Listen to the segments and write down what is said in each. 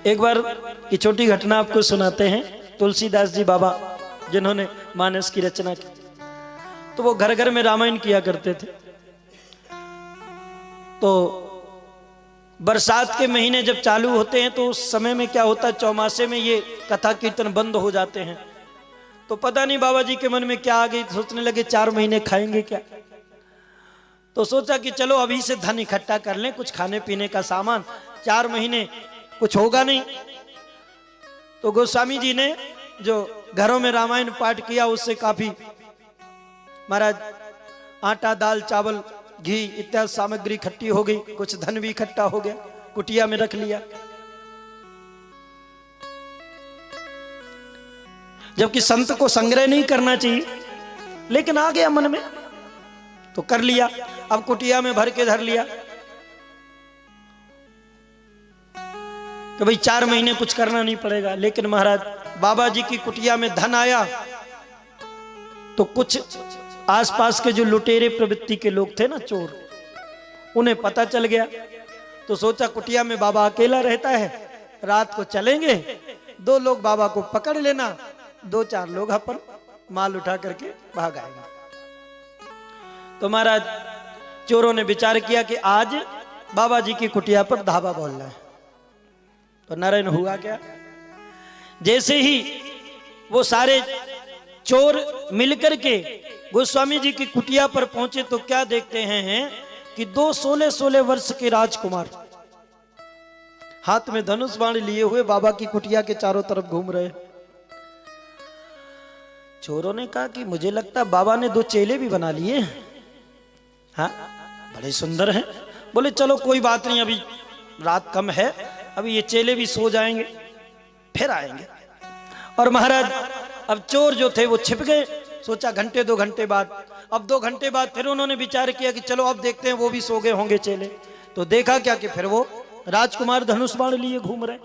एक बार की छोटी घटना आपको सुनाते हैं। तुलसीदास जी बाबा जिन्होंने मानस की रचना की, तो वो घर घर में रामायण किया करते थे। तो बरसात के महीने जब चालू होते हैं तो उस समय में क्या होता है, चौमासे में ये कथा कीर्तन बंद हो जाते हैं। तो पता नहीं बाबा जी के मन में क्या आ गई, सोचने लगे 4 महीने खाएंगे क्या। तो सोचा कि चलो अभी से धन इकट्ठा कर लें, कुछ खाने पीने का सामान, 4 महीने कुछ होगा नहीं। तो गोस्वामी जी ने जो घरों में रामायण पाठ किया उससे काफी महाराज आटा दाल चावल घी इत्यादि सामग्री इकट्ठी हो गई, कुछ धन भी इकट्ठा हो गया, कुटिया में रख लिया। जबकि संत को संग्रह नहीं करना चाहिए, लेकिन आ गया मन में तो कर लिया। अब कुटिया में भर के धर लिया कि भाई 4 महीने कुछ करना नहीं पड़ेगा। लेकिन महाराज बाबा जी की कुटिया में धन आया तो कुछ आसपास के जो लुटेरे प्रवृत्ति के लोग थे ना, चोर, उन्हें पता चल गया। तो सोचा कुटिया में बाबा अकेला रहता है, रात को चलेंगे, 2 लोग बाबा को पकड़ लेना, 2-4 लोग अपन माल उठा करके भाग आएंगे। तो महाराज चोरों ने विचार किया कि आज बाबा जी की कुटिया पर धावा बोलना है। तो नारायण हुआ क्या, जैसे ही वो सारे चोर मिलकर के गोस्वामी जी की कुटिया पर पहुंचे तो क्या देखते हैं कि 2 16-16 वर्ष के राजकुमार हाथ में धनुष बाण लिए हुए बाबा की कुटिया के चारों तरफ घूम रहे। चोरों ने कहा कि मुझे लगता बाबा ने 2 चेले भी बना लिए। हाँ, बड़े सुंदर हैं। बोले चलो कोई बात नहीं, अभी रात कम है, अभी ये चेले भी सो जाएंगे, फिर आएंगे। और महाराज अब चोर जो थे वो छिप गए। सोचा घंटे 2 घंटे बाद, अब 2 घंटे बाद फिर उन्होंने विचार किया कि चलो अब देखते हैं वो भी सो गए होंगे चेले। तो देखा क्या कि फिर वो राजकुमार धनुष बाण लिए घूम रहे।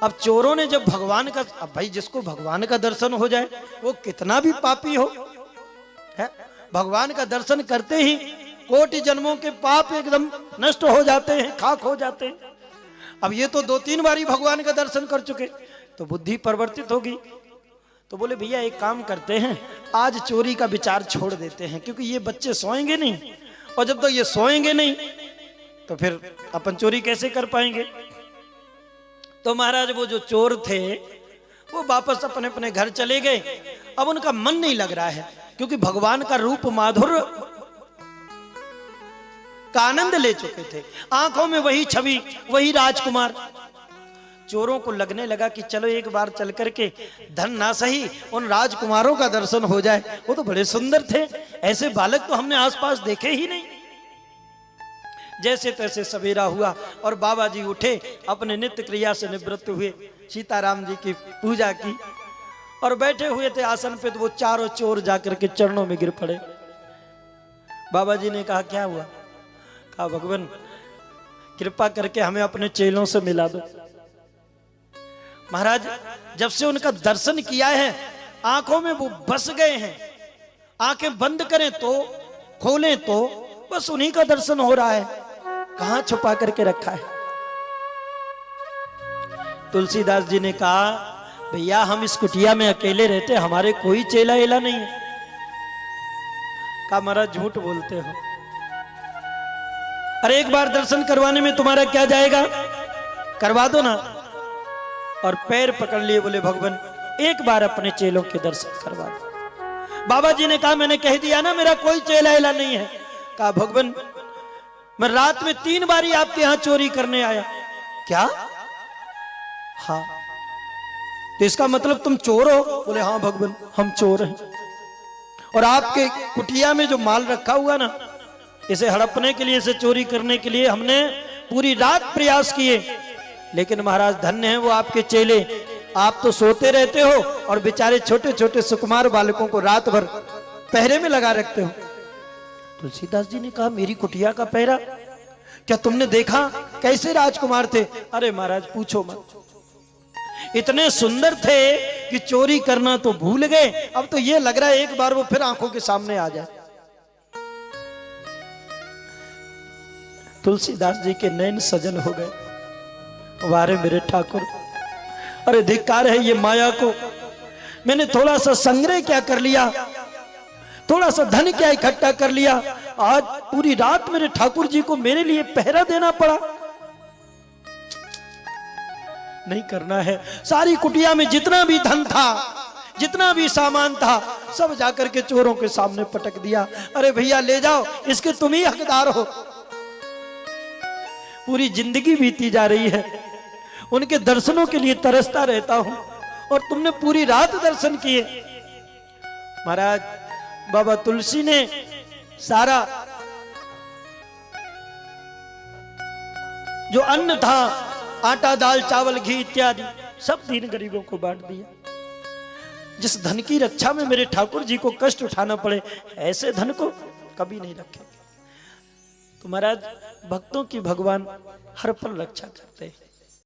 अब चोरों ने जब भगवान का, अब भाई जिसको भगवान का दर्शन हो जाए वो कितना भी पापी हो, है, भगवान का दर्शन करते ही कोटि जन्मों के पाप एकदम नष्ट हो जाते हैं, खाक हो जाते हैं। अब ये तो 2-3 बारी भगवान का दर्शन कर चुके, तो बुद्धि परिवर्तित होगी। तो बोले भैया एक काम करते हैं, आज चोरी का विचार छोड़ देते हैं, क्योंकि ये बच्चे सोएंगे नहीं, और जब तक ये सोएंगे नहीं तो फिर अपन चोरी कैसे कर पाएंगे। तो महाराज वो जो चोर थे वो वापस अपने अपने घर चले गए। अब उनका मन नहीं लग रहा है, क्योंकि भगवान का रूप माधुर्य का आनंद ले चुके थे, आंखों में वही छवि, वही राजकुमार। चोरों को लगने लगा कि चलो एक बार चल करके धन ना सही उन राजकुमारों का दर्शन हो जाए, वो तो बड़े सुंदर थे, ऐसे बालक तो हमने आसपास देखे ही नहीं। जैसे तैसे सवेरा हुआ और बाबा जी उठे, अपने नित्य क्रिया से निवृत्त हुए, सीताराम जी की पूजा की और बैठे हुए थे आसन पे। तो वो चारों चोर जाकर के चरणों में गिर पड़े। बाबा जी ने कहा क्या हुआ? कहा भगवान कृपा करके हमें अपने चेलों से मिला दो। महाराज जब से उनका दर्शन किया है आंखों में वो बस गए हैं, आंखें बंद करें तो खोलें तो बस उन्हीं का दर्शन हो रहा है। कहां छुपा करके रखा है? तुलसीदास जी ने कहा भैया हम इस कुटिया में अकेले रहते, हमारे कोई चेला एला नहीं है। कहा महाराज झूठ बोलते हो, अरे एक बार दर्शन करवाने में तुम्हारा क्या जाएगा, करवा दो ना। और पैर पकड़ लिए, बोले भगवान एक बार अपने चेलों के दर्शन करवा दो। बाबा जी ने कहा मैंने कह दिया ना मेरा कोई चेला एला नहीं है। कहा भगवान मैं रात में 3 बारी आपके यहां चोरी करने आया। क्या? हाँ। तो इसका मतलब तुम चोर हो? बोले हाँ भगवान हम चोर हैं, और आपके कुटिया में जो माल रखा हुआ ना, इसे हड़पने के लिए, इसे चोरी करने के लिए हमने पूरी रात प्रयास किए, लेकिन महाराज धन्य है वो आपके चेले, आप तो सोते रहते हो और बेचारे छोटे छोटे सुकुमार बालकों को रात भर पहरे में लगा रखते हो। तुलसीदास जी ने कहा मेरी कुटिया का पहरा? क्या तुमने देखा कैसे राजकुमार थे? अरे महाराज पूछो मत, इतने सुंदर थे कि चोरी करना तो भूल गए, अब तो ये लग रहा है एक बार वो फिर आंखों के सामने आ जाए। तुलसीदास जी के नैन सजल हो गए। वारे मेरे ठाकुर, अरे धिक्कार है ये माया को। मैंने थोड़ा सा संग्रह क्या कर लिया, थोड़ा सा धन क्या इकट्ठा कर लिया, आज पूरी रात मेरे ठाकुर जी को मेरे लिए पहरा देना पड़ा। नहीं करना है। सारी कुटिया में जितना भी धन था, जितना भी सामान था, सब जाकर के चोरों के सामने पटक दिया। अरे भैया ले जाओ, इसके तुम ही हकदार हो। पूरी जिंदगी बीती जा रही है, उनके दर्शनों के लिए तरसता रहता हूं, और तुमने पूरी रात दर्शन किए। महाराज बाबा तुलसी ने सारा जो अन्न था, आटा दाल चावल घी इत्यादि, सब दीन गरीबों को बांट दिया। जिस धन की रक्षा में मेरे ठाकुर जी को कष्ट उठाना पड़े, ऐसे धन को कभी नहीं रखेंगे। तो महाराज भक्तों की भगवान हर पल रक्षा करते हैं।